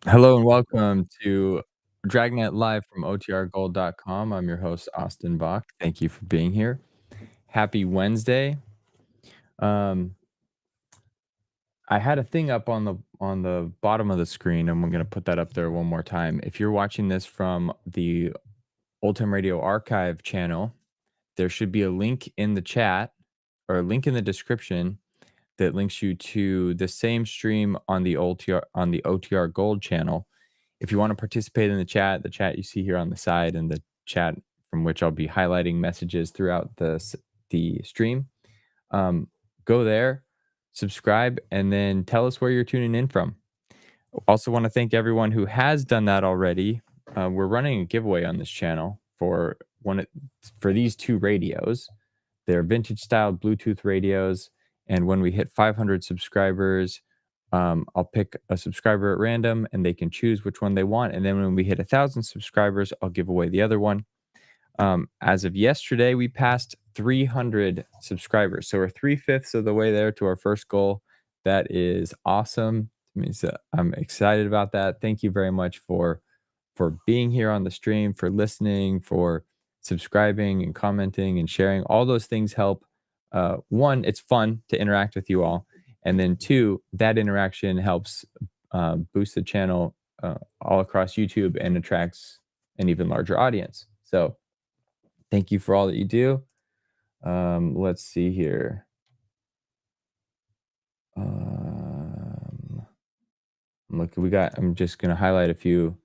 Hello and welcome to Dragnet live from OTRGold.com. I'm your host, Austin Bach. Thank you for being here. Happy Wednesday. Um, I had a thing up on the bottom of the screen, and we're gonna put that up there one more time. If you're watching this from the Old Time Radio Archive channel, there should be a link in the chat or a link in the description that links you to the same stream on the OTR Gold channel. If you want to participate in the chat you see here on the side, and the chat from which I'll be highlighting messages throughout the stream, um, go there, subscribe, and then tell us where you're tuning in from. Also, want to thank everyone who has done that already. We're running a giveaway on this channel for these two radios. They're vintage style Bluetooth radios. And when we hit 500 subscribers, I'll pick a subscriber at random and they can choose which one they want. And then when we hit 1,000 subscribers, I'll give away the other one. As of yesterday, we passed 300 subscribers. So we're three-fifths of the way there to our first goal. That is awesome. It means that I'm excited about that. Thank you very much for being here on the stream, for listening, for subscribing and commenting and sharing. All those things help. One, it's fun to interact with you all. And then two, that interaction helps boost the channel all across YouTube and attracts an even larger audience. So thank you for all that you do. Let's see here. Look, I'm just gonna highlight a few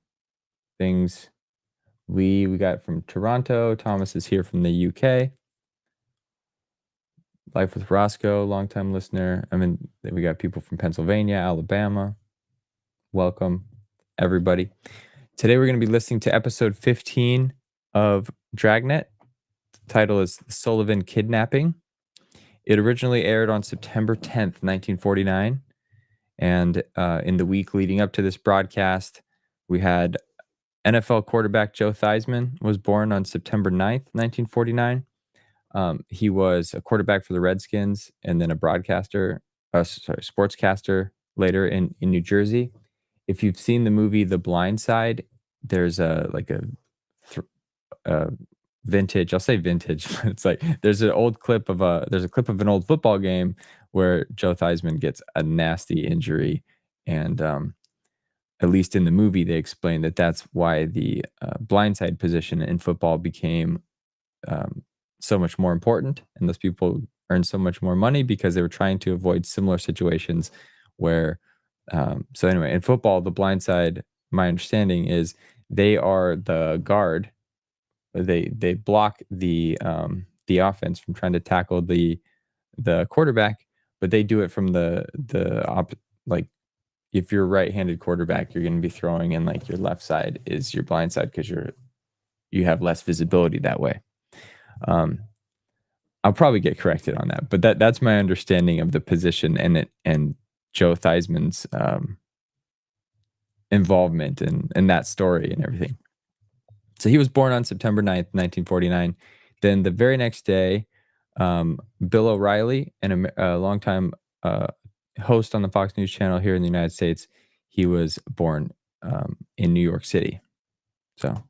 things. We got from Toronto. Thomas is here from the UK. Life with Roscoe, longtime listener. I mean, we got people from Pennsylvania, Alabama. Welcome, everybody. Today we're going to be listening to episode 15 of Dragnet. The title is Sullivan Kidnapping. It originally aired on September 10th, 1949. And in the week leading up to this broadcast, we had NFL quarterback Joe Theismann was born on September 9th, 1949. He was a quarterback for the Redskins and then a sportscaster later in New Jersey. If you've seen the movie The Blind Side, there's th- a vintage. I'll say vintage. It's like there's a clip of an old football game where Joe Theismann gets a nasty injury, and at least in the movie they explain that that's why the blindside position in football became so much more important, and those people earned so much more money because they were trying to avoid similar situations where. So anyway, in football, the blind side, my understanding is they are the guard. They block the offense from trying to tackle the quarterback, but they do it from like if you're a right-handed quarterback, you're going to be throwing, and like your left side is your blind side because you have less visibility that way. Um, I'll probably get corrected on that, but that's my understanding of the position and Joe Theismann's involvement in that story and everything. So he was born on September 9th, 1949. Then the very next day, Bill O'Reilly, a longtime host on the Fox News channel here in the United States, he was born in New York City. So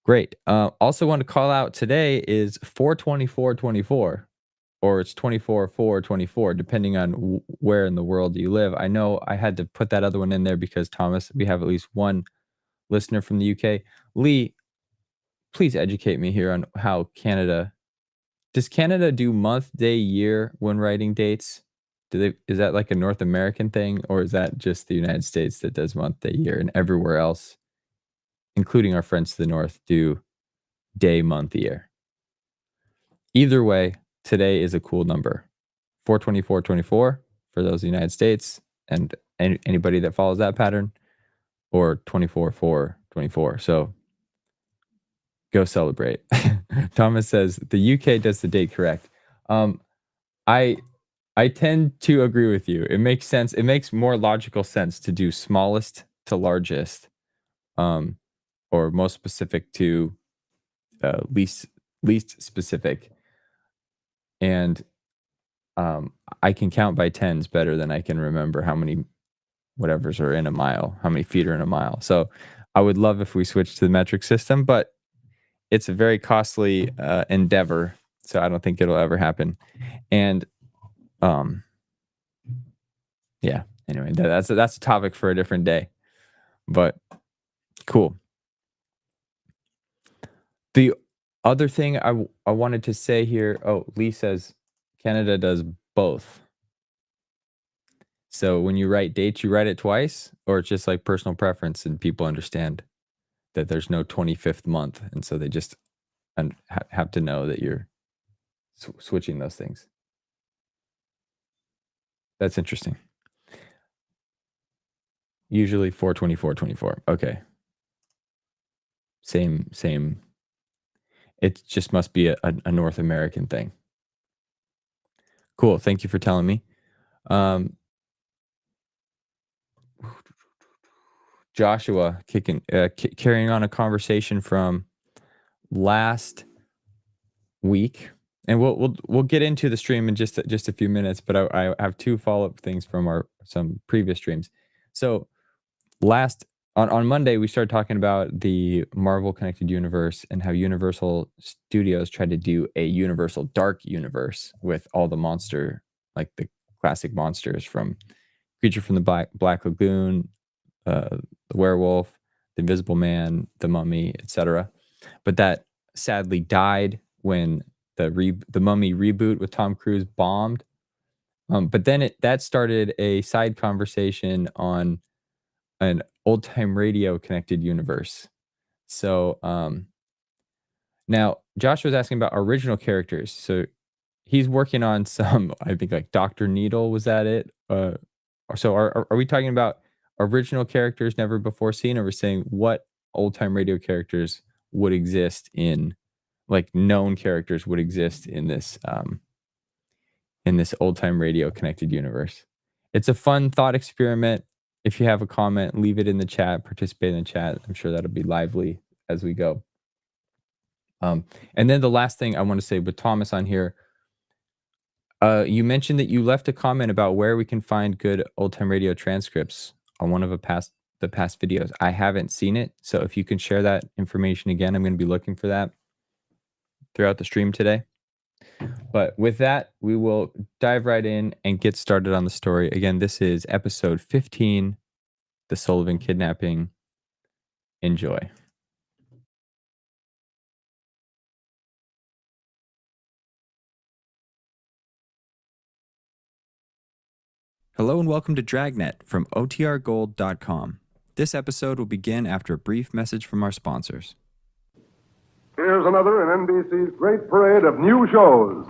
great. Also want to call out today is 4/24/24, or it's 24/4/24, depending on where in the world you live. I know I had to put that other one in there because Thomas, we have at least one listener from the UK. Lee, please educate me here on how does Canada do month, day, year when writing dates? Is that like a North American thing, or is that just the United States that does month, day, year, and everywhere else, including our friends to the north, do day, month, year? Either way, today is a cool number. 4/24/24 for those in the United States and anybody that follows that pattern, or 24/4/24. So go celebrate. Thomas says the UK does the date correct. Um, I I tend to agree with you. It makes sense. It makes more logical sense to do smallest to largest, um, or most specific to least specific. And I can count by tens better than I can remember how many whatever's are in a mile, how many feet are in a mile. So I would love if we switched to the metric system, but it's a very costly endeavor. So I don't think it'll ever happen. And um, yeah, anyway, that's a topic for a different day. But cool. The other thing I wanted to say here, oh, Lee says Canada does both. So when you write dates, you write it twice, or it's just like personal preference and people understand that there's no 25th month. And so they just have to know that you're switching those things. That's interesting. Usually 4/24/24. Okay. Same. It just must be a North American thing. Cool. Thank you for telling me. Um, Joshua carrying on a conversation from last week, and we'll get into the stream in just a few minutes. But I have two follow-up things from some previous streams. So last on Monday, we started talking about the Marvel Connected Universe and how Universal Studios tried to do a Universal Dark Universe with all the like the classic monsters from Creature from the Black Lagoon, the werewolf, the Invisible Man, the Mummy, etc. But that sadly died when the Mummy reboot with Tom Cruise bombed. But then that started a side conversation on an old time radio connected universe. So now Josh was asking about original characters. So he's working on some, I think like Dr. Needle, was that it? So are we talking about original characters never before seen, or we're saying what old time radio characters would exist in, like known characters would exist in this old time radio connected universe? It's a fun thought experiment. If you have a comment, leave it in the chat, participate in the chat. I'm sure that'll be lively as we go. And then the last thing I want to say with Thomas on here, you mentioned that you left a comment about where we can find good old time radio transcripts on one of the past videos. I haven't seen it, so if you can share that information again, I'm going to be looking for that throughout the stream today. But with that, we will dive right in and get started on the story. Again, this is episode 15, the Sullivan Kidnapping. Enjoy. Hello and welcome to Dragnet from OTRGold.com. This episode will begin after a brief message from our sponsors. Here's another in NBC's great parade of new shows.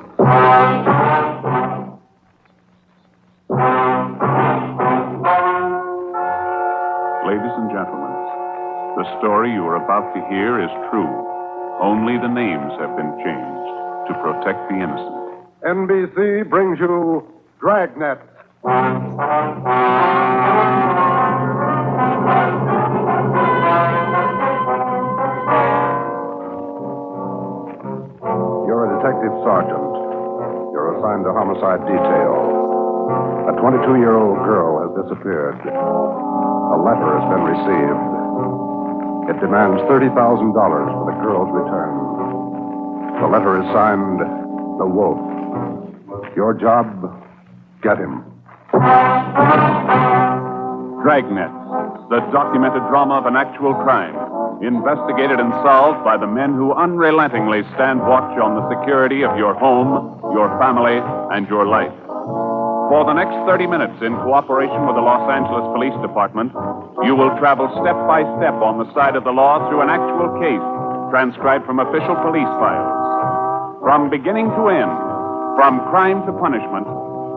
Ladies and gentlemen, the story you are about to hear is true. Only the names have been changed to protect the innocent. NBC brings you Dragnet. You're a detective sergeant. You're assigned to homicide detail. A 22-year-old girl has disappeared. A letter has been received. It demands $30,000 for the girl's return. The letter is signed, The Wolf. Your job, get him. Dragnet, the documented drama of an actual crime, investigated and solved by the men who unrelentingly stand watch on the security of your home, your family, and your life. For the next 30 minutes, in cooperation with the Los Angeles Police Department, you will travel step by step on the side of the law through an actual case, transcribed from official police files. From beginning to end, from crime to punishment,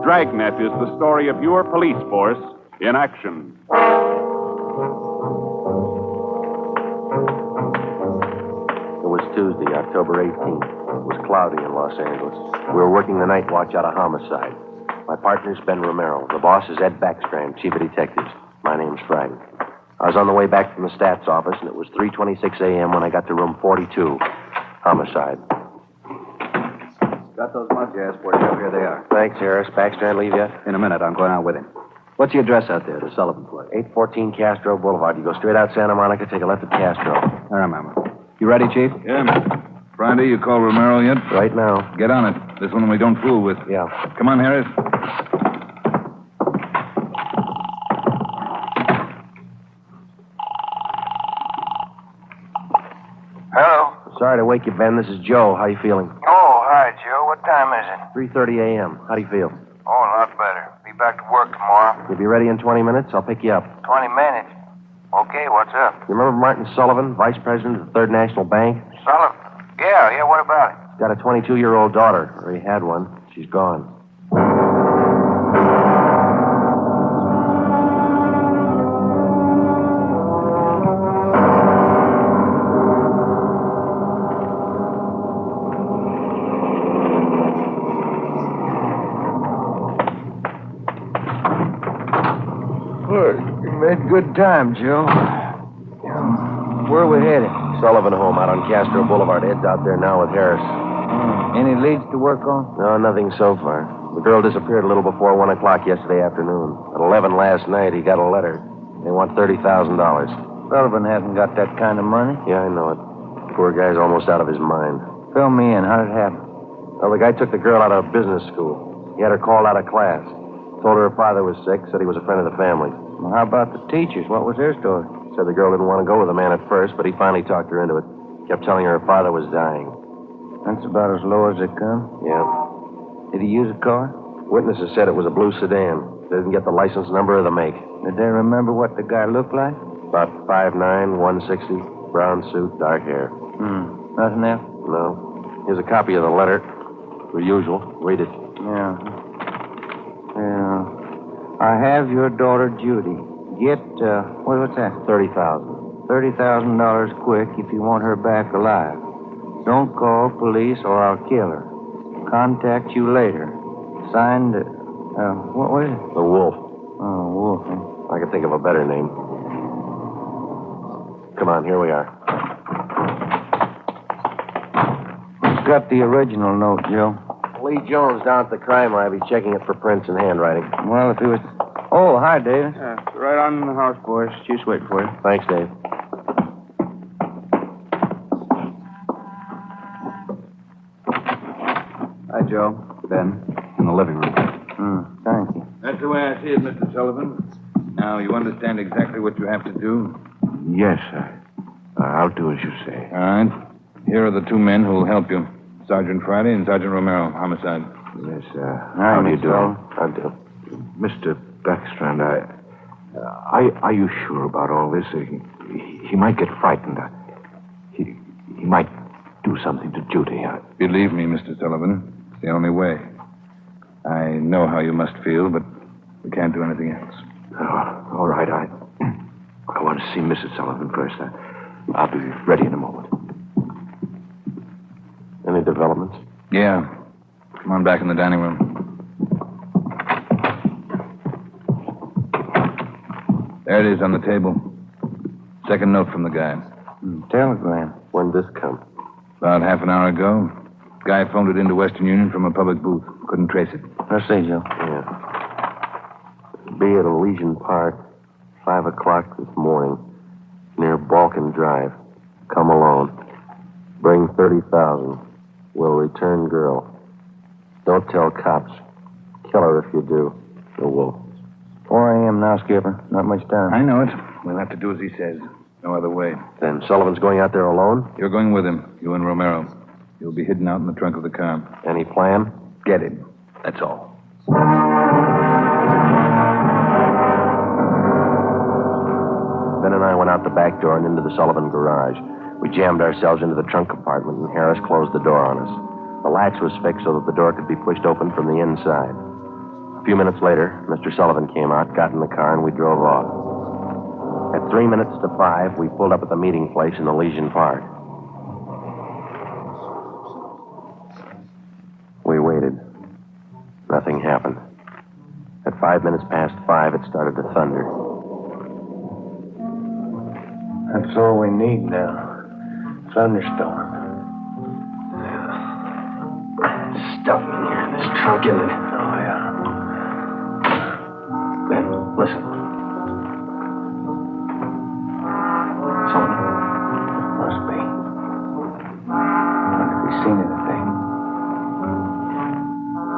Dragnet is the story of your police force in action. It was Tuesday, October 18th. It was cloudy in Los Angeles. We were working the night watch out of homicide. My partner's Ben Romero. The boss is Ed Backstrand, chief of detectives. My name's Frank. I was on the way back from the stats office, and it was 3:26 a.m. when I got to room 42. Homicide. Got those mugs you asked for, Joe. Here they are. Thanks, Harris. Backstrand leave yet? In a minute. I'm going out with him. What's the address out there, the Sullivan place? 814 Castro Boulevard. You go straight out Santa Monica, take a left at Castro. I remember. You ready, Chief? Yeah. Friday, you call Romero yet? Right now. Get on it. This one we don't fool with. Yeah. Come on, Harris. Hello? Sorry to wake you, Ben. This is Joe. How you feeling? Oh, hi, Joe. What time is it? 3:30 a.m. How do you feel? Oh, a lot better. Be back to work tomorrow. You'll be ready in 20 minutes? I'll pick you up. 20 minutes. Okay, what's up? You remember Martin Sullivan, vice president of the Third National Bank? Sullivan? Yeah, what about it? He's got a 22-year-old daughter, or he had one. She's gone. You made good time, Joe. Where are we headed? Sullivan home out on Castro Boulevard. Ed's out there now with Harris. Any leads to work on? No, nothing so far. The girl disappeared a little before 1 o'clock yesterday afternoon. At 11 last night, he got a letter. They want $30,000. Sullivan hasn't got that kind of money. Yeah, I know it. Poor guy's almost out of his mind. Fill me in. How did it happen? Well, the guy took the girl out of business school. He had her called out of class. Told her father was sick, said he was a friend of the family. Well, how about the teachers? What was their story? Said the girl didn't want to go with the man at first, but he finally talked her into it. Kept telling her father was dying. That's about as low as they come. Yeah. Did he use a car? Witnesses said it was a blue sedan. They didn't get the license number or the make. Did they remember what the guy looked like? About 5'9", 160, brown suit, dark hair. Nothing else? No. Here's a copy of the letter. The usual. Read it. Yeah. I have your daughter, Judy. Get, what's that? $30,000. $30,000 quick if you want her back alive. Don't call police or I'll kill her. Contact you later. Signed, what was it? The Wolf. Oh, Wolf. Huh? I could think of a better name. Come on, here we are. Who's got the original note, Joe? Lee Jones down at the crime lab. He's checking it for prints and handwriting. Well, if he was... Oh, hi, Dave. Right on in the house, boys. Chief's waiting for you. Thanks, Dave. Hi, Joe. Ben. In the living room. Thank you. That's the way I see it, Mr. Sullivan. Now, you understand exactly what you have to do? Yes, sir. I'll do as you say. All right. Here are the two men who will help you. Sergeant Friday and Sergeant Romero, homicide. Yes, How do you Mr. do? Sullivan. I do. Mr. Backstrand, are you sure about all this? He might get frightened. He might do something to Judy. Believe me, Mr. Sullivan, it's the only way. I know how you must feel, but we can't do anything else. All right, I want to see Mrs. Sullivan first. I'll be ready in a moment. Any developments? Yeah. Come on back in the dining room. There it is on the table. Second note from the guy. Telegram. When'd this come? About half an hour ago. Guy phoned it into Western Union from a public booth. Couldn't trace it. Let's see, Joe. Yeah. Be at Elysian Park, 5 o'clock this morning, near Balkan Drive. Come alone. Bring 30,000. Will return girl. Don't tell cops. Kill her if you do. The Wolf. 4 a.m. now, Skipper. Not much time. I know it. We'll have to do as he says. No other way. Then Sullivan's going out there alone? You're going with him. You and Romero. You'll be hidden out in the trunk of the car. Any plan? Get him. That's all. Ben and I went out the back door and into the Sullivan garage. We jammed ourselves into the trunk compartment, and Harris closed the door on us. The latch was fixed so that the door could be pushed open from the inside. A few minutes later, Mr. Sullivan came out, got in the car, and we drove off. At 3 minutes to 5, we pulled up at the meeting place in Elysian Park. We waited. Nothing happened. At 5 minutes past 5, it started to thunder. That's all we need now. Thunderstorm. Stuff in here in this trunk, isn't it? Oh, yeah. Ben, Listen. Sullivan? Must be. Wonder if he's seen anything.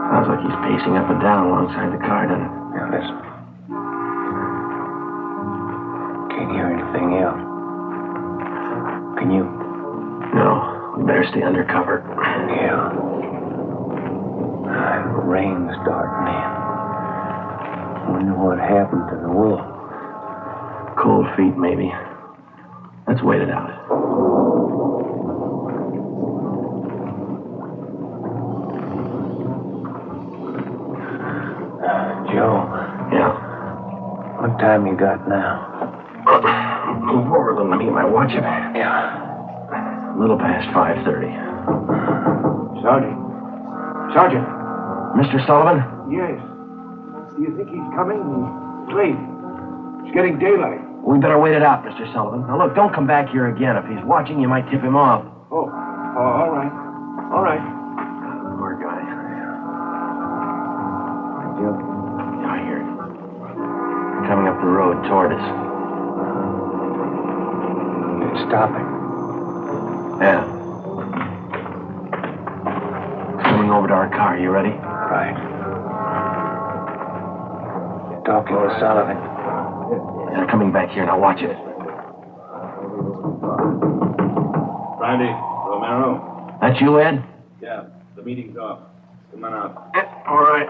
Sounds like he's pacing up and down alongside the car, doesn't it? Now, listen. Can't hear anything else. Can you? No. We better stay under cover. Yeah. The rain's starting in. Wonder what happened to the wolf. Cold feet, maybe. Let's wait it out. Joe. Yeah. What time you got now? Move over a little. Let me get my watch up. Yeah. A little past 5:30. Sergeant. Mr. Sullivan? Yes. Do you think he's coming? It's late. It's getting daylight. We better wait it out, Mr. Sullivan. Now, look, don't come back here again. If he's watching, you might tip him off. Oh, all right. All right. Poor guy. Joe. Yeah, I hear it. Coming up the road toward us. It's stopping. Yeah. Coming over to our car. You ready? Right. Talking to Sullivan. They're coming back here. Now, watch it. Brandy, Romero. That you, Ed? Yeah, the meeting's off. Come on out. All right.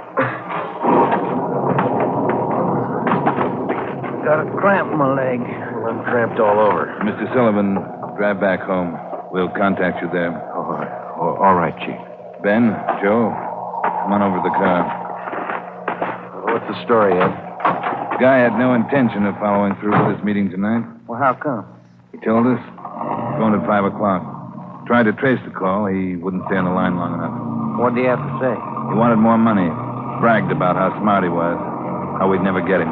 Got a cramp in my leg. I'm cramped all over. Mr. Sullivan, drive back home. We'll contact you there. All right, Chief. Ben, Joe, come on over to the car. What's the story, Ed? The guy had no intention of following through with this meeting tonight. Well, how come? He told us. Going at 5 o'clock. Tried to trace the call. He wouldn't stay on the line long enough. What do you have to say? He wanted more money. Bragged about how smart he was. How we'd never get him.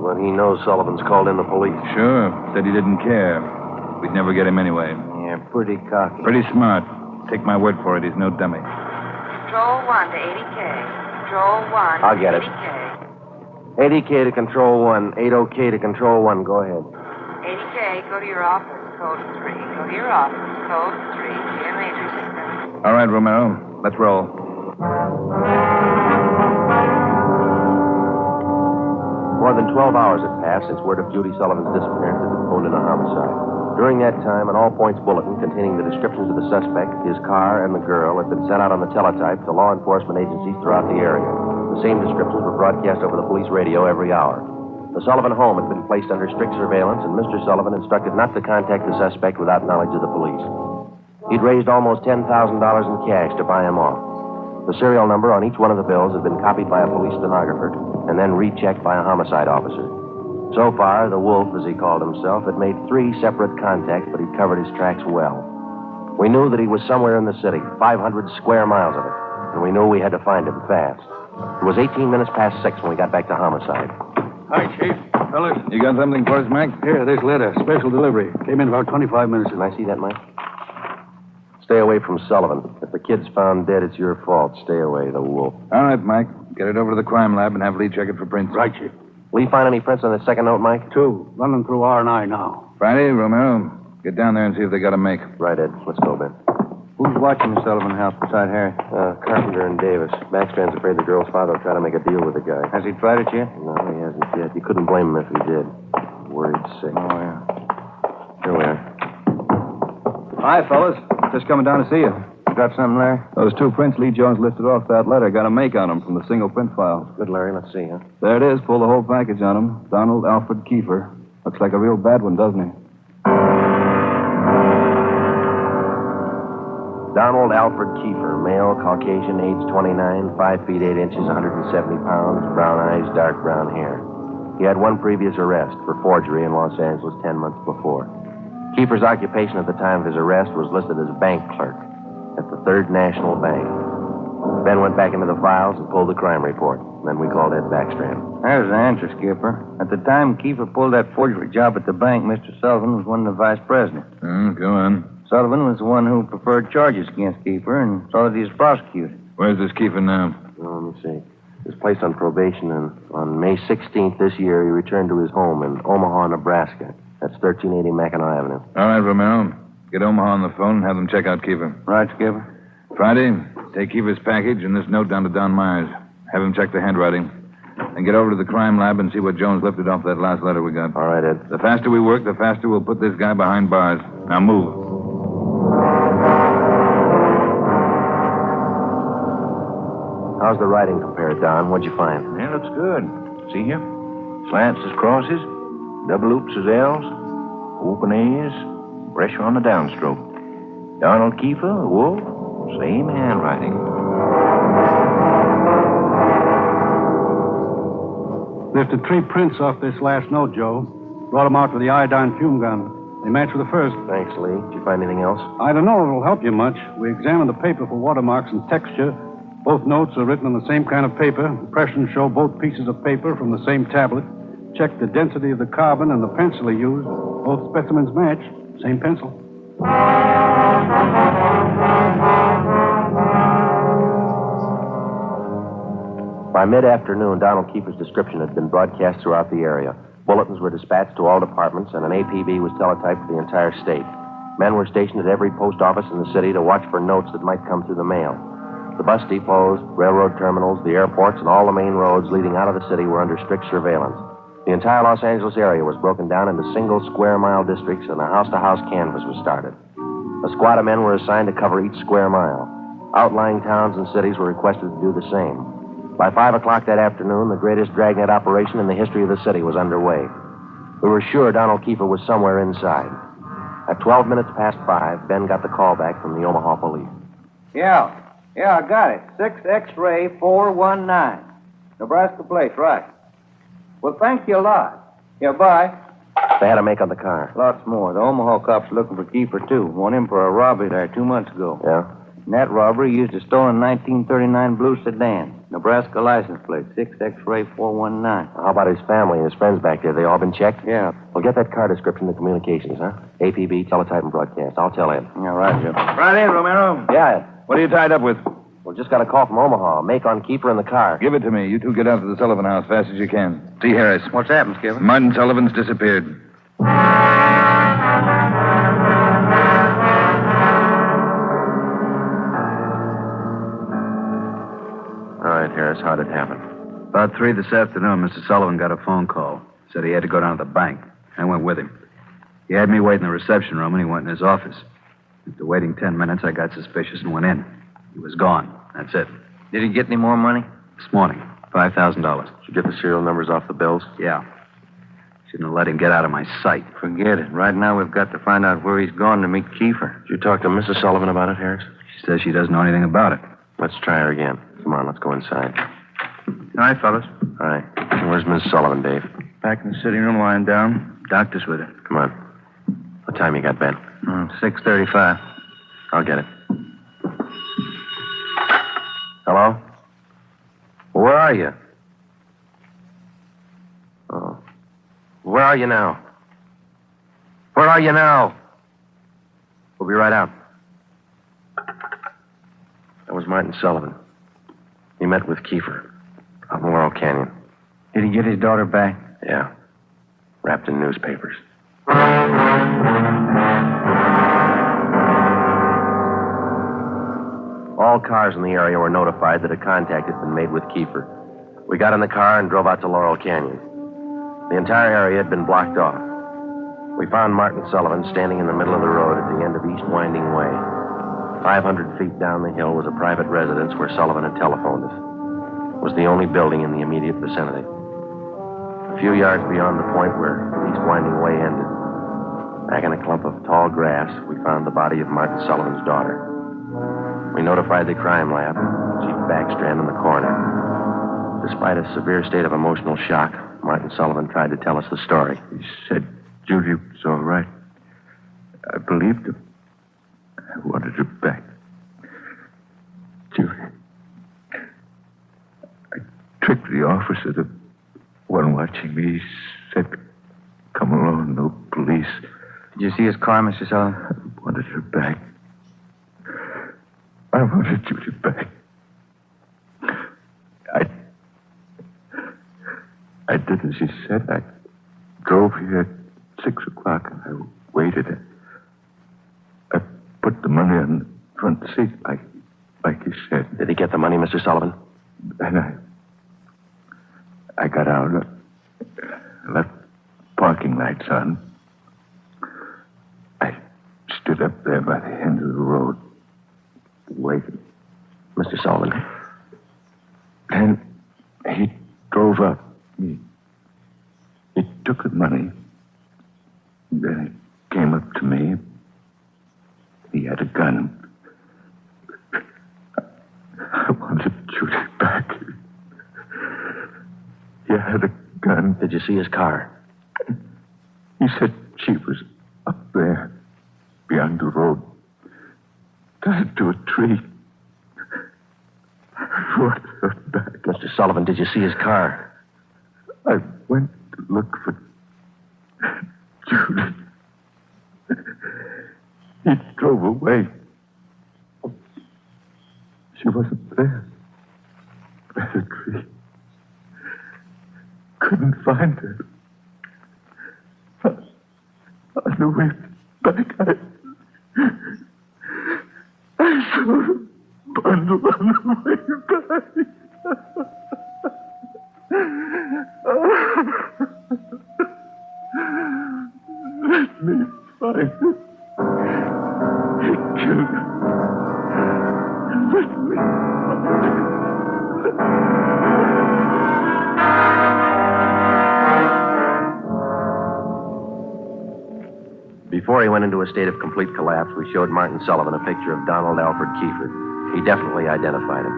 Well, he knows Sullivan's called in the police. Sure. Said he didn't care. We'd never get him anyway. Yeah, pretty cocky. Pretty smart. Take my word for it. He's no dummy. Control 1 to 80K. Control 1 I'll get it. 80K. 80K to Control 1. 80K to Control 1. Go ahead. 80K, go to your office. Code 3. Go to your office. Code 3. GMA 367. All right, Romero. Let's roll. More than 12 hours had passed since word of Judy Sullivan's disappearance had been phoned in a homicide. During that time, an all-points bulletin containing the descriptions of the suspect, his car, and the girl had been sent out on the teletype to law enforcement agencies throughout the area. The same descriptions were broadcast over the police radio every hour. The Sullivan home had been placed under strict surveillance, and Mr. Sullivan instructed not to contact the suspect without knowledge of the police. He'd raised almost $10,000 in cash to buy him off. The serial number on each one of the bills had been copied by a police stenographer and then rechecked by a homicide officer. So far, the Wolf, as he called himself, had made 3 separate contacts, but he'd covered his tracks well. We knew that he was somewhere in the city, 500 square miles of it, and we knew we had to find him fast. It was 18 minutes past 6 when we got back to homicide. Hi, Chief. Fellas. You got something for us, Mac? Here, this letter. Special delivery. Came in about 25 minutes Can ago. I see that, Mike? Stay away from Sullivan. If the kid's found dead, it's your fault. Stay away, the Wolf. All right, Mike. Get it over to the crime lab and have Lee check it for prints. Right, Chief. Will you find any prints on the second note, Mike? 2. Running through R&I now. Friday, Romero, get down there and see if they got a make. Right, Ed. Let's go, Ben. Who's watching the Sullivan house beside Harry? Carpenter and Davis. Backstrand's afraid the girl's father will try to make a deal with the guy. Has he tried it yet? No, he hasn't yet. You couldn't blame him if he did. Worried sick. Oh, yeah. Here we are. Hi, fellas. Just coming down to see you. Got something, Larry? Those 2 prints Lee Jones listed off that letter got a make on them from the single print file. Good, Larry. Let's see, huh? There it is. Pull the whole package on him. Donald Alfred Kiefer. Looks like a real bad one, doesn't he? Donald Alfred Kiefer, male, Caucasian, age 29, 5 feet 8 inches, 170 pounds, brown eyes, dark brown hair. He had 1 previous arrest for forgery in Los Angeles 10 months before. Kiefer's occupation at the time of his arrest was listed as bank clerk at the Third National Bank. Ben went back into the files and pulled the crime report. Then we called Ed Backstrand. There's the answer, Skipper. At the time Kiefer pulled that forgery job at the bank, Mr. Sullivan was one of the vice presidents. Go on. Sullivan was the one who preferred charges against Kiefer and saw that he was prosecuted. Where's this Kiefer now? Oh, let me see. was placed on probation, and on May 16th this year, he returned to his home in Omaha, Nebraska. That's 1380 Mackinac Avenue. All right, Romero. Get Omaha on the phone and have them check out Kiefer. Right, Skipper? Friday, take Kiefer's package and this note down to Don Myers. Have him check the handwriting. And get over to the crime lab and see what Jones lifted off that last letter we got. All right, Ed. The faster we work, the faster we'll put this guy behind bars. Now move. How's the writing compared, Don? What'd you find? Yeah, looks good. See here? Slants as crosses, double oops as L's, open A's, pressure on the downstroke. Donald Kiefer, Wolf, same handwriting. Lifted 3 prints off this last note, Joe. Brought them out with the iodine fume gun. They match with the first. Thanks, Lee. Did you find anything else? I don't know if it'll help you much. We examined the paper for watermarks and texture. Both notes are written on the same kind of paper. Impressions show both pieces of paper from the same tablet. Checked the density of the carbon and the pencil he used. Both specimens match. Same pencil. By mid-afternoon, Donald Kiefer's description had been broadcast throughout the area. Bulletins were dispatched to all departments, and an APB was teletyped for the entire state. Men were stationed at every post office in the city to watch for notes that might come through the mail. The bus depots, railroad terminals, the airports, and all the main roads leading out of the city were under strict surveillance. The entire Los Angeles area was broken down into single square-mile districts, and a house-to-house canvass was started. A squad of men were assigned to cover each square mile. Outlying towns and cities were requested to do the same. By 5 o'clock that afternoon, the greatest Dragnet operation in the history of the city was underway. We were sure Donald Kiefer was somewhere inside. At 12 minutes past 5, Ben got the call back from the Omaha police. Yeah, I got it. 6 X-ray 419. Nebraska plate, right. Well, thank you a lot. Yeah, bye. They had a make on the car. Lots more. The Omaha cops are looking for Kiefer, too. Want him for a robbery there 2 months ago. Yeah? In that robbery, he used a stolen 1939 blue sedan. Nebraska license plate, 6 X-ray 419. How about his family and his friends back there? They all been checked? Yeah. Well, get that car description to communications, huh? APB, teletype, and broadcast. I'll tell Ed. Yeah, right, Joe. Friday, Romero. Yeah, Ed. What are you tied up with? Well, just got a call from Omaha. Make on Kiefer in the car. Give it to me. You two get out to the Sullivan house fast as you can. See Harris. What's happened, Skipper? Martin Sullivan's disappeared. All right, Harris, how'd it happen? About 3 this afternoon, Mr. Sullivan got a phone call. Said he had to go down to the bank. I went with him. He had me wait in the reception room, and he went in his office. After waiting 10 minutes, I got suspicious and went in. He was gone. That's it. Did he get any more money? This morning, $5,000. Did you get the serial numbers off the bills? Yeah. Shouldn't have let him get out of my sight. Forget it. Right now, we've got to find out where he's gone to meet Kiefer. Did you talk to Mrs. Sullivan about it, Harris? She says she doesn't know anything about it. Let's try her again. Come on, let's go inside. All right, fellas. All right. Where's Mrs. Sullivan, Dave? Back in the sitting room, lying down. Doctor's with her. Come on. What time you got, Ben? 6:35. I'll get it. Hello? Well, where are you? Oh. Where are you now? Where are you now? We'll be right out. That was Martin Sullivan. He met with Kiefer out in Laurel Canyon. Did he get his daughter back? Yeah. Wrapped in newspapers. All cars in the area were notified that a contact had been made with Kiefer. We got in the car and drove out to Laurel Canyon. The entire area had been blocked off. We found Martin Sullivan standing in the middle of the road at the end of East Winding Way. 500 feet down the hill was a private residence where Sullivan had telephoned us. It was the only building in the immediate vicinity. A few yards beyond the point where East Winding Way ended, back in a clump of tall grass, we found the body of Martin Sullivan's daughter. We notified the crime lab, Chief Backstrand in the coroner. Despite a severe state of emotional shock, Martin Sullivan tried to tell us the story. He said Judy was all right. I believed him. I wanted her back. Judy. I tricked the officer, the one watching me. He said, come along, no police. Did you see his car, Mr. Sullivan? I wanted her back. I wanted Judy back. I did as he said. I drove here at 6 o'clock and I waited. I put the money on the front seat like he said. Did he get the money, Mr. Sullivan? And I got out, left parking lights on. I stood up there by the end of the road, waiting. Mr. Sullivan. Then he drove up. He took the money. Then he came up to me. He had a gun. I wanted to shoot him back. He had a gun. Did you see his car? He said she was up there, beyond the road, tied to a tree. I brought her back. Mr. Sullivan, did you see his car? I went to look for Judy. He drove away. She wasn't there. By the tree. Couldn't find her. On the way back, I saw her bundle on the way back. Let me find her. He killed her. Let me find her. Before he went into a state of complete collapse, we showed Martin Sullivan a picture of Donald Alfred Kiefer. He definitely identified him.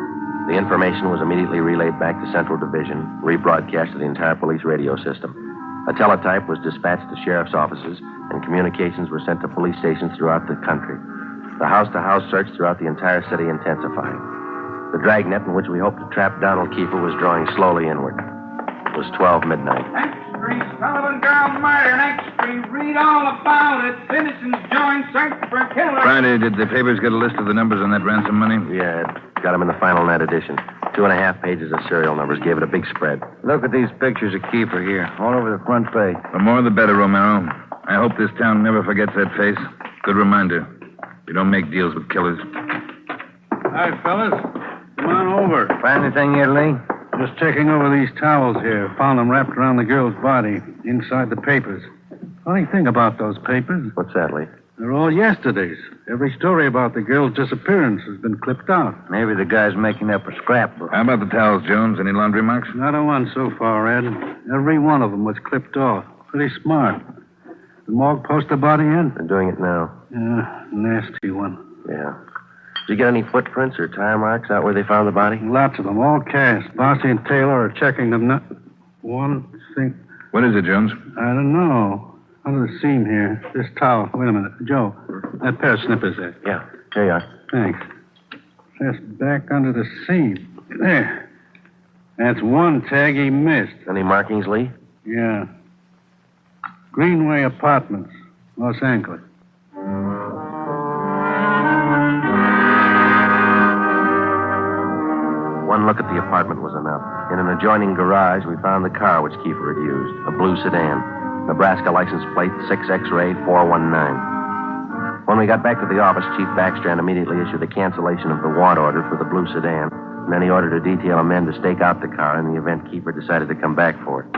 The information was immediately relayed back to Central Division, rebroadcast to the entire police radio system. A teletype was dispatched to sheriff's offices, and communications were sent to police stations throughout the country. The house-to-house search throughout the entire city intensified. The dragnet in which we hoped to trap Donald Kiefer was drawing slowly inward. It was 12 midnight. Street, Sullivan girl murder, next street. Read all about it. Citizens join search for killer. Friday, did the papers get a list of the numbers on that ransom money? Yeah, it got them in the final net edition. 2.5 pages of serial numbers gave it a big spread. Look at these pictures of Kiefer here, all over the front page. The more the better, Romero. I hope this town never forgets that face. Good reminder. You don't make deals with killers. Hi, fellas. Come on over. Find anything yet, Lee? Just checking over these towels here. Found them wrapped around the girl's body, inside the papers. Funny thing about those papers, What's that, Lee? they're all yesterday's. Every story about the girl's disappearance has been clipped out. Maybe the guy's making up a scrapbook. How about the towels, Jones? Any laundry marks? Not a one so far, Ed. Every one of them was clipped off. Pretty smart. The morgue post the body in? They're doing it now. Yeah, nasty one. Yeah. Did you get any footprints or tire marks out where they found the body? Lots of them, all cast. Bossy and Taylor are checking them. One thing. What is it, Jones? I don't know. Under the seam here. This towel. Wait a minute. Joe, that pair of snippers there. Yeah, here you are. Thanks. Just back under the seam. There. That's one tag he missed. Any markings, Lee? Yeah. Greenway Apartments, Los Angeles. One look at the apartment was enough. In an adjoining garage, we found the car which Kiefer had used, a blue sedan. Nebraska license plate 6X-ray 419. When we got back to the office, Chief Backstrand immediately issued a cancellation of the want order for the blue sedan, and then he ordered a detail of men to stake out the car in the event Kiefer decided to come back for it.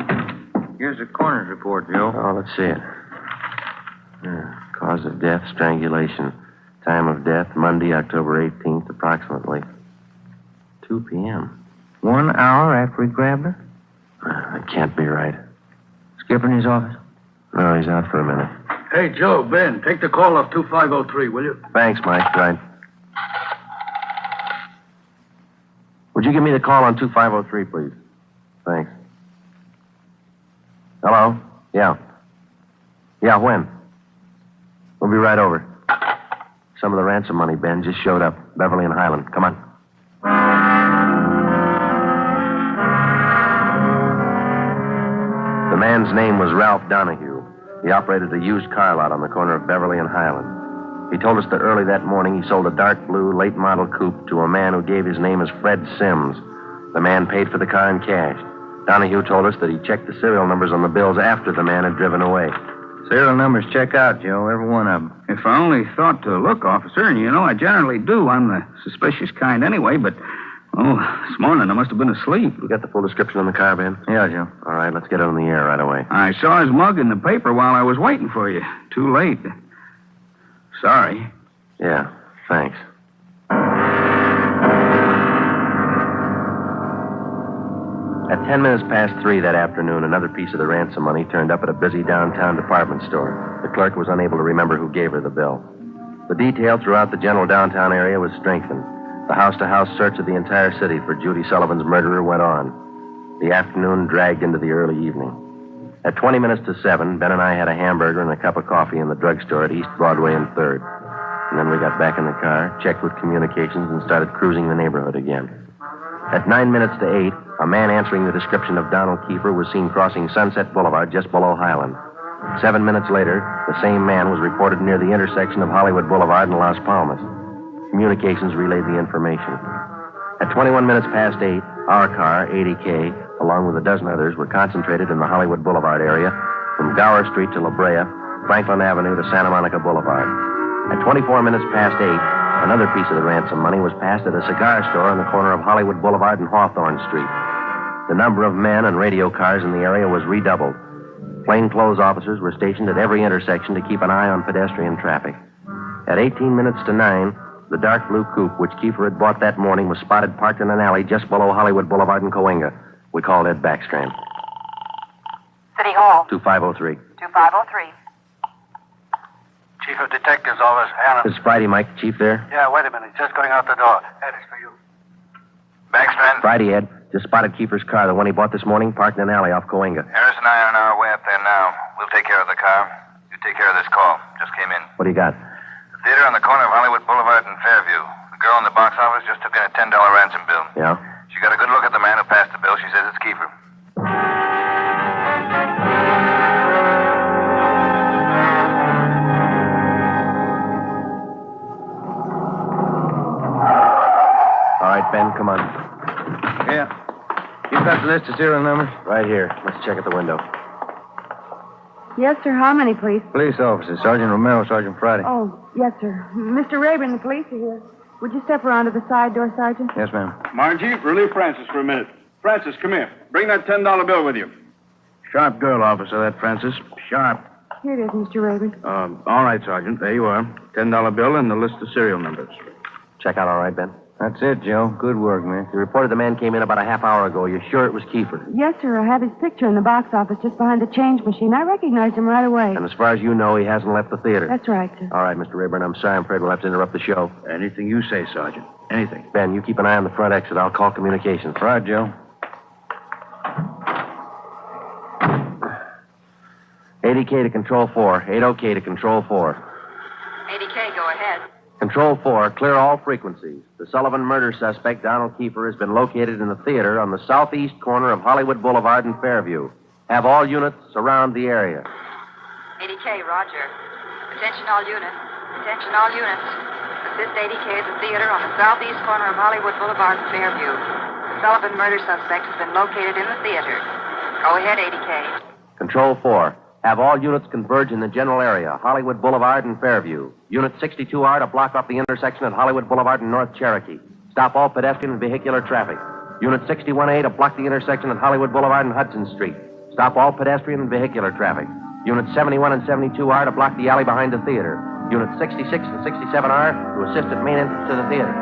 Here's the coroner's report, Joe. Oh, let's see it. Cause of death, strangulation. Time of death, Monday, October 18th, approximately 2 p.m. 1 hour after he grabbed her? That can't be right. Skipper in his office? No, he's out for a minute. Hey, Joe, Ben, take the call off 2503, will you? Thanks, Mike. Right. Would you give me the call on 2503, please? Thanks. Hello? Yeah. Yeah, when? We'll be right over. Some of the ransom money, Ben, just showed up. Beverly and Highland. Come on. The man's name was Ralph Donahue. He operated a used car lot on the corner of Beverly and Highland. He told us that early that morning he sold a dark blue late model coupe to a man who gave his name as Fred Sims. The man paid for the car in cash. Donahue told us that he checked the serial numbers on the bills after the man had driven away. Serial numbers check out, Joe, every one of them. If I only thought to look, officer, and you know I generally do. I'm the suspicious kind anyway, but, this morning I must have been asleep. You got the full description on the car, Ben? Yeah, Joe. All right, let's get it on the air right away. I saw his mug in the paper while I was waiting for you. Too late. Sorry. Yeah, thanks. At 10 minutes past 3 that afternoon, another piece of the ransom money turned up at a busy downtown department store. The clerk was unable to remember who gave her the bill. The detail throughout the general downtown area was strengthened. The house-to-house search of the entire city for Judy Sullivan's murderer went on. The afternoon dragged into the early evening. At 20 minutes to 7, Ben and I had a hamburger and a cup of coffee in the drugstore at East Broadway and 3rd. And then we got back in the car, checked with communications, and started cruising the neighborhood again. At 9 minutes to 8, a man answering the description of Donald Kiefer was seen crossing Sunset Boulevard just below Highland. 7 minutes later, the same man was reported near the intersection of Hollywood Boulevard and Las Palmas. Communications relayed the information. At 21 minutes past 8, our car, 80K, along with a dozen others, were concentrated in the Hollywood Boulevard area from Gower Street to La Brea, Franklin Avenue to Santa Monica Boulevard. At 24 minutes past 8, another piece of the ransom money was passed at a cigar store on the corner of Hollywood Boulevard and Hawthorne Street. The number of men and radio cars in the area was redoubled. Plainclothes officers were stationed at every intersection to keep an eye on pedestrian traffic. At 18 minutes to 9, the dark blue coupe which Kiefer had bought that morning was spotted parked in an alley just below Hollywood Boulevard and Coenga. We called Ed Backstrand. City Hall. 2503. 2503. Chief of Detectives Office, Anna. Is Friday Mike, the chief there? Yeah, wait a minute. Just going out the door. Ed, it's for you. Backstrand? Friday, Ed. Just spotted Kiefer's car, the one he bought this morning, parked in an alley off Coenga. Harris and I are on our way up there now. We'll take care of the car. You take care of this call. Just came in. What do you got? The theater on the corner of Hollywood Boulevard and Fairview. The girl in the box office just took in a $10 ransom bill. Yeah? She got a good look at the man who passed the bill. She says it's Kiefer. All right, Ben, come on. Yeah. You got the list of serial numbers? Right here. Let's check at the window. Yes, sir. How many, please? Police officers. Sergeant Romero, Sergeant Friday. Oh, yes, sir. Mr. Rayburn, the police are here. Would you step around to the side door, Sergeant? Yes, ma'am. Margie, relieve Francis for a minute. Francis, come here. Bring that $10 bill with you. Sharp girl, officer, that Francis. Sharp. Here it is, Mr. Rayburn. All right, Sergeant. There you are. $10 bill and the list of serial numbers. Check out all right, Ben? That's it, Joe. Good work, man. You reported the man came in about a half hour ago. You're sure it was Kiefer? Yes, sir. I have his picture in the box office just behind the change machine. I recognized him right away. And as far as you know, he hasn't left the theater? That's right, sir. All right, Mr. Rayburn, I'm sorry. I'm afraid we'll have to interrupt the show. Anything you say, Sergeant. Anything. Ben, you keep an eye on the front exit. I'll call communications. All right, Joe. 80K to Control 4. 80K to Control 4. 80K, go ahead. Control 4, clear all frequencies. The Sullivan murder suspect, Donald Kiefer, has been located in the theater on the southeast corner of Hollywood Boulevard and Fairview. Have all units surround the area. 80K, roger. Attention all units. Attention all units. Assist 80K at the theater on the southeast corner of Hollywood Boulevard and Fairview. The Sullivan murder suspect has been located in the theater. Go ahead, 80K. Control 4, have all units converge in the general area, Hollywood Boulevard and Fairview. Unit 62R to block off the intersection at Hollywood Boulevard and North Cherokee. Stop all pedestrian and vehicular traffic. Unit 61A to block the intersection at Hollywood Boulevard and Hudson Street. Stop all pedestrian and vehicular traffic. Unit 71 and 72R to block the alley behind the theater. Unit 66 and 67R to assist at main entrance to the theater.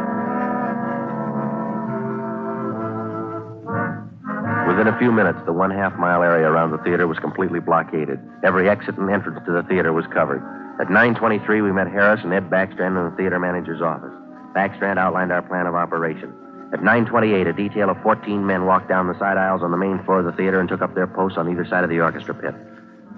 Within a few minutes, the 1/2 mile area around the theater was completely blockaded. Every exit and entrance to the theater was covered. At 9:23, we met Harris and Ed Backstrand in the theater manager's office. Backstrand outlined our plan of operation. At 9:28, a detail of 14 men walked down the side aisles on the main floor of the theater and took up their posts on either side of the orchestra pit.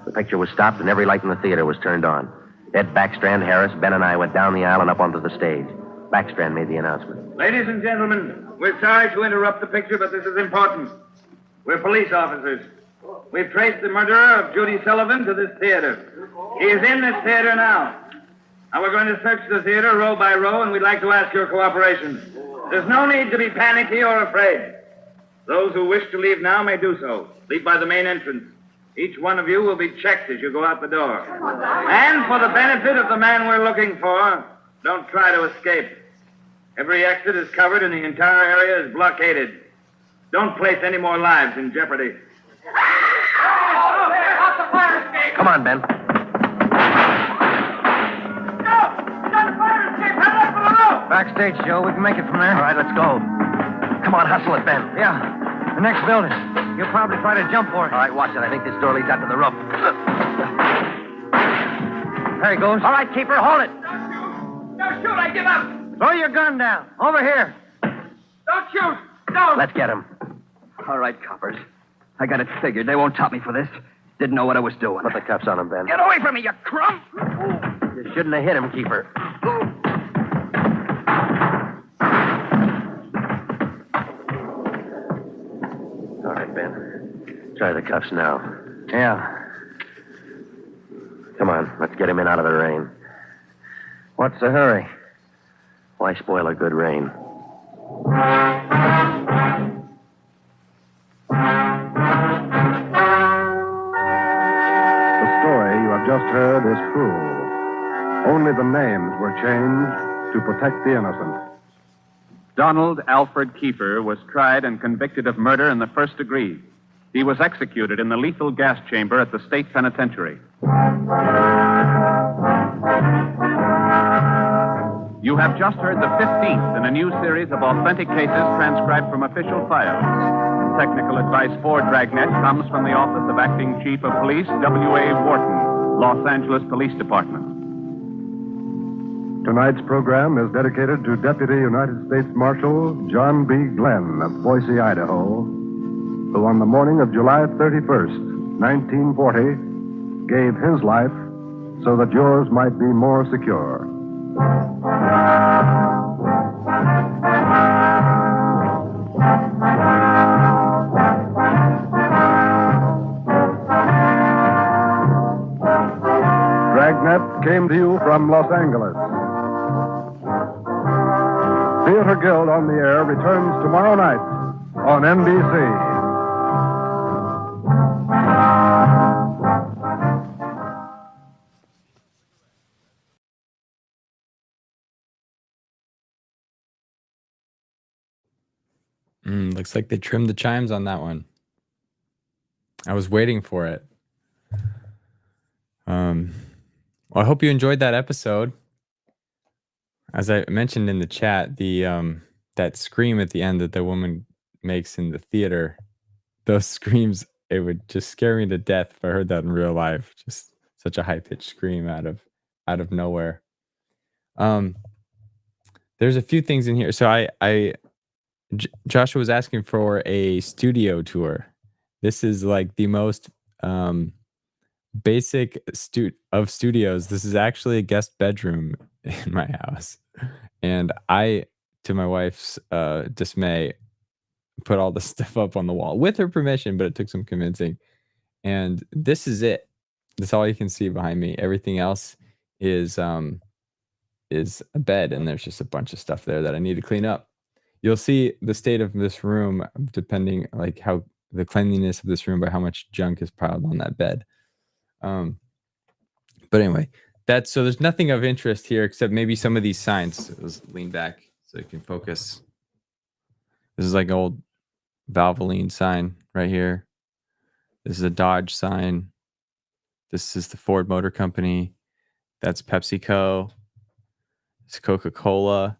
The picture was stopped and every light in the theater was turned on. Ed Backstrand, Harris, Ben, and I went down the aisle and up onto the stage. Backstrand made the announcement. Ladies and gentlemen, we're sorry to interrupt the picture, but this is important. We're police officers. We've traced the murderer of Judy Sullivan to this theater. He is in this theater now. Now we're going to search the theater row by row, and we'd like to ask your cooperation. There's no need to be panicky or afraid. Those who wish to leave now may do so. Leave by the main entrance. Each one of you will be checked as you go out the door. And for the benefit of the man we're looking for, don't try to escape. Every exit is covered and the entire area is blockaded. Don't place any more lives in jeopardy. Come on, Ben. Backstage, Joe. We can make it from there. All right, let's go. Come on, hustle it, Ben. Yeah. The next building. You'll probably try to jump for it. All right, watch it. I think this door leads out to the roof. There he goes. All right, keeper, hold it. Don't shoot, I give up. Throw your gun down. Over here. Don't shoot. Don't. Let's get him. All right, coppers. I got it figured. They won't top me for this. Didn't know what I was doing. Put the cuffs on him, Ben. Get away from me, you crump! You shouldn't have hit him, keeper. All right, Ben. Try the cuffs now. Yeah. Come on, let's get him in out of the rain. What's the hurry? Why spoil a good rain? The story you have just heard is true. Only the names were changed to protect the innocent. Donald Alfred Kiefer was tried and convicted of murder in the first degree. He was executed in the lethal gas chamber at the state penitentiary. You have just heard the 15th in a new series of authentic cases transcribed from official files. Technical advice for Dragnet comes from the Office of Acting Chief of Police, W.A. Wharton, Los Angeles Police Department. Tonight's program is dedicated to Deputy United States Marshal John B. Glenn of Boise, Idaho, who on the morning of July 31st, 1940, gave his life so that yours might be more secure. Dragnet came to you from Los Angeles. Theater Guild on the Air returns tomorrow night on NBC. Looks like they trimmed the chimes on that one. I was waiting for it. Well, I hope you enjoyed that episode. As I mentioned in the chat, the that scream at the end that the woman makes in the theater, those screams, it would just scare me to death if I heard that in real life. Just such a high-pitched scream out of nowhere. There's a few things in here. So Joshua was asking for a studio tour. This is like the most basic of studios. This is actually a guest bedroom in my house. And I, to my wife's dismay, put all the stuff up on the wall with her permission, but it took some convincing. And this is it. That's all you can see behind me. Everything else is a bed, and there's just a bunch of stuff there that I need to clean up. You'll see the state of this room depending, like how the cleanliness of this room by how much junk is piled on that bed. But anyway, so there's nothing of interest here except maybe some of these signs. Let's lean back so you can focus. This is like an old Valvoline sign right here. This is a Dodge sign. This is the Ford Motor Company. That's PepsiCo. It's Coca-Cola.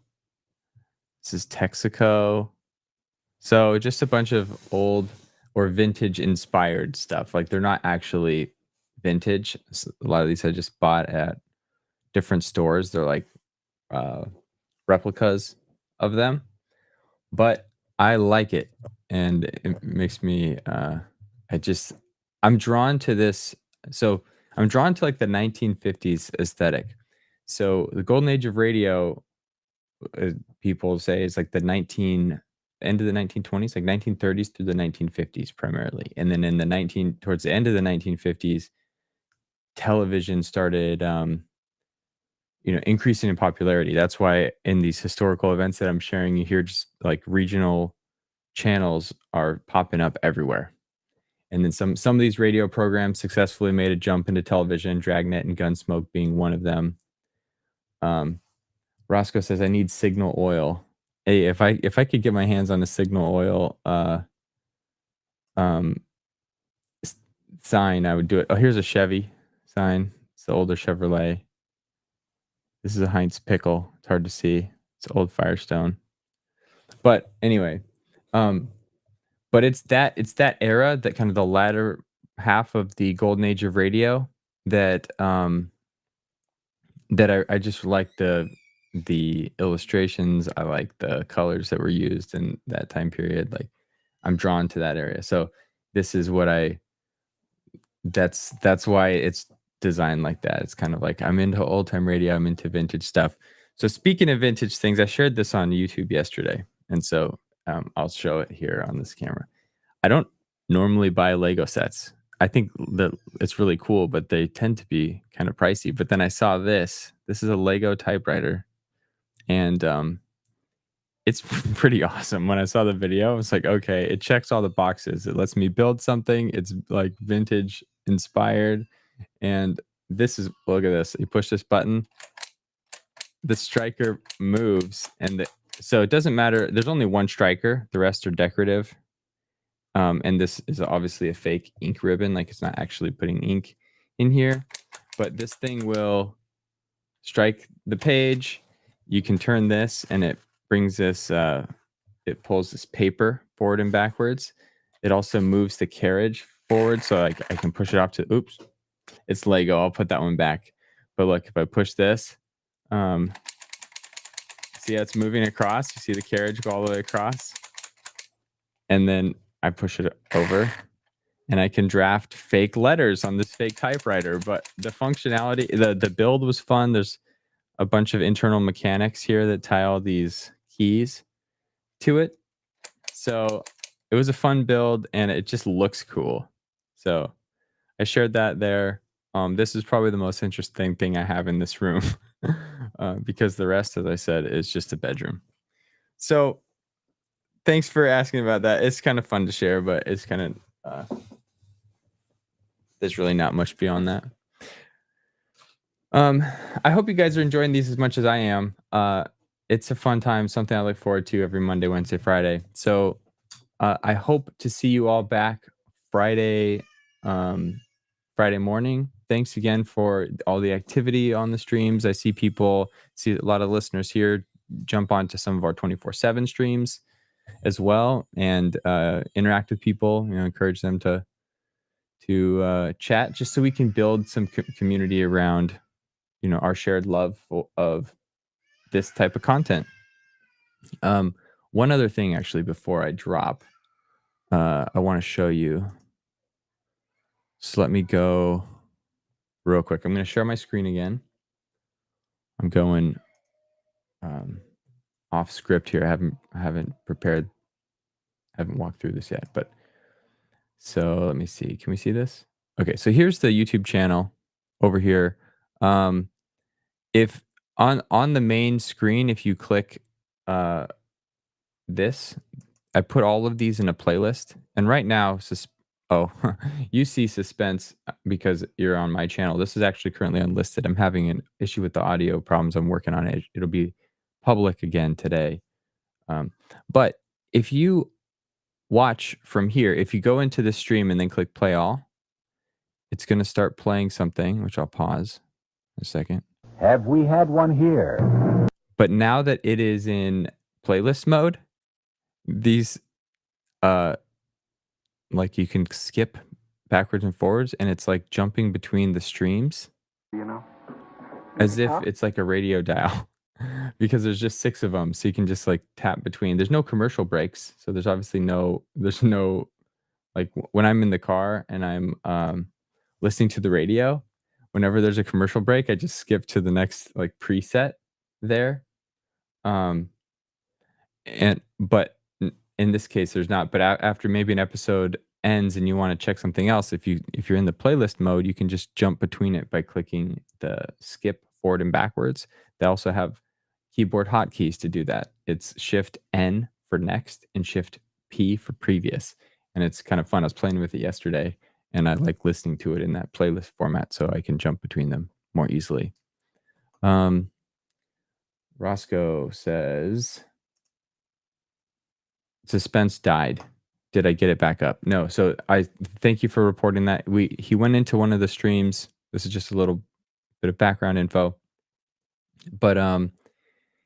This is Texaco. So just a bunch of old or vintage inspired stuff. Like they're not actually vintage. A lot of these I just bought at different stores. They're like replicas of them. But I like it. And it makes me, I'm drawn to this. So I'm drawn to like the 1950s aesthetic. So the golden age of radio, people say, is like the end of the 1920s, like 1930s through the 1950s primarily. And then towards the end of the 1950s, television started, increasing in popularity. That's why in these historical events that I'm sharing, you hear just like regional channels are popping up everywhere. And then some of these radio programs successfully made a jump into television, Dragnet and Gunsmoke being one of them. Roscoe says, I need signal oil. Hey, if I could get my hands on a signal oil sign, I would do it. Oh, here's a Chevy sign. It's the older Chevrolet. This is a Heinz pickle. It's hard to see. It's old Firestone. But anyway, but it's that era, that kind of the latter half of the golden age of radio that that I just like the illustrations. I like the colors that were used in that time period. Like, I'm drawn to that area. So this is what that's why it's designed like that. It's kind of like, I'm into old time radio, I'm into vintage stuff. So speaking of vintage things, I shared this on YouTube yesterday. And so I'll show it here on this camera. I don't normally buy Lego sets. I think that it's really cool, but they tend to be kind of pricey. But then I saw this. This is a Lego typewriter. And it's pretty awesome. When I saw the video, I was like, okay, it checks all the boxes. It lets me build something. It's like vintage inspired. And this is, look at this. You push this button, the striker moves. And so it doesn't matter. There's only one striker. The rest are decorative. And this is obviously a fake ink ribbon. Like, it's not actually putting ink in here. But this thing will strike the page. You can turn this and it brings this, it pulls this paper forward and backwards. It also moves the carriage forward, so I can push it off to, oops, it's Lego. I'll put that one back. But look, if I push this, see how it's moving across? You see the carriage go all the way across? And then I push it over and I can draft fake letters on this fake typewriter. But the functionality, the build was fun. There's a bunch of internal mechanics here that tie all these keys to it. So it was a fun build and it just looks cool. So I shared that there. This is probably the most interesting thing I have in this room because the rest, as I said, is just a bedroom. So thanks for asking about that. It's kind of fun to share, but it's kind of, there's really not much beyond that. I hope you guys are enjoying these as much as I am. It's a fun time, something I look forward to every Monday, Wednesday, Friday. So I hope to see you all back Friday morning. Thanks again for all the activity on the streams. I see a lot of listeners here jump onto some of our 24/7 streams as well and interact with people. Encourage them to chat, just so we can build some community around our shared love of this type of content. One other thing, actually, before I drop, I want to show you. So let me go real quick. I'm going to share my screen again. I'm going off script here. I haven't prepared. I haven't walked through this yet, but so let me see. Can we see this? Okay, so here's the YouTube channel over here. If on the main screen, if you click this, I put all of these in a playlist, and right now, you see suspense because you're on my channel. This is actually currently unlisted. I'm having an issue with the audio problems. I'm working on it. It'll be public again today. But if you watch from here, if you go into the stream and then click play all, it's going to start playing something, which I'll pause a second. Have we had one here? But now that it is in playlist mode, these like, you can skip backwards and forwards, and it's like jumping between the streams, as if it's like a radio dial, because there's just 6 of them, so you can just like tap between. There's no commercial breaks, so there's obviously no like, when I'm in the car and I'm listening to the radio, whenever there's a commercial break, I just skip to the next like preset there. But in this case, there's not. But after maybe an episode ends and you want to check something else, if you're in the playlist mode, you can just jump between it by clicking the skip forward and backwards. They also have keyboard hotkeys to do that. It's Shift N for next and Shift P for previous. And it's kind of fun. I was playing with it yesterday, and I like listening to it in that playlist format so I can jump between them more easily. Roscoe says, suspense died. Did I get it back up? No. So I thank you for reporting that. He went into one of the streams. This is just a little bit of background info. But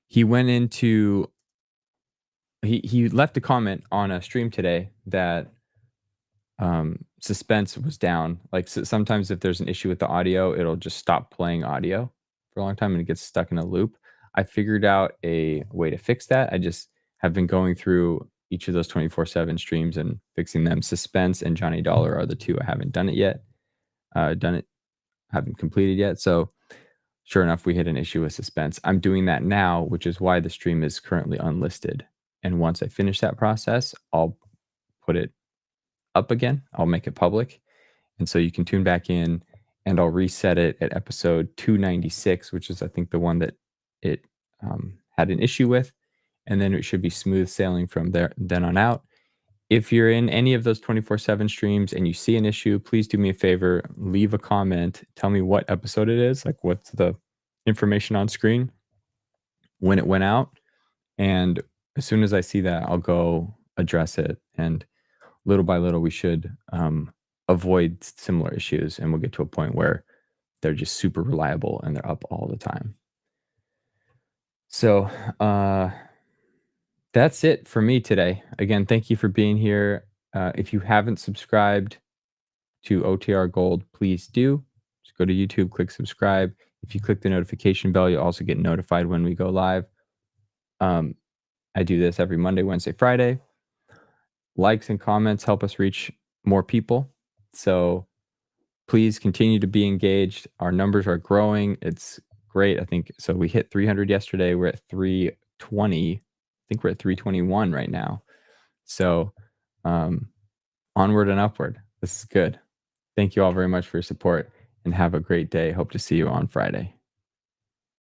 he went into he left a comment on a stream today that suspense was down. Like sometimes if there's an issue with the audio, it'll just stop playing audio for a long time and it gets stuck in a loop. I figured out a way to fix that. I just have been going through each of those 24/7 streams and fixing them. Suspense and Johnny Dollar are the two I haven't done it yet. Haven't completed yet. So sure enough, we hit an issue with suspense. I'm doing that now, which is why the stream is currently unlisted. And once I finish that process, I'll put it up again. I'll make it public. And so you can tune back in, and I'll reset it at episode 296, which is, I think, the one that it had an issue with. And then it should be smooth sailing from there then on out. If you're in any of those 24/7 streams and you see an issue, please do me a favor, leave a comment, tell me what episode it is, like what's the information on screen, when it went out. And as soon as I see that, I'll go address it. And little by little, we should avoid similar issues, and we'll get to a point where they're just super reliable and they're up all the time. So that's it for me today. Again, thank you for being here. If you haven't subscribed to OTR Gold, please do. Just go to YouTube, click subscribe. If you click the notification bell, you'll also get notified when we go live. I do this every Monday, Wednesday, Friday. Likes and comments help us reach more people. So please continue to be engaged. Our numbers are growing. It's great. I think so. We hit 300 yesterday. We're at 320. I think we're at 321 right now. So onward and upward. This is good. Thank you all very much for your support, and have a great day. Hope to see you on Friday.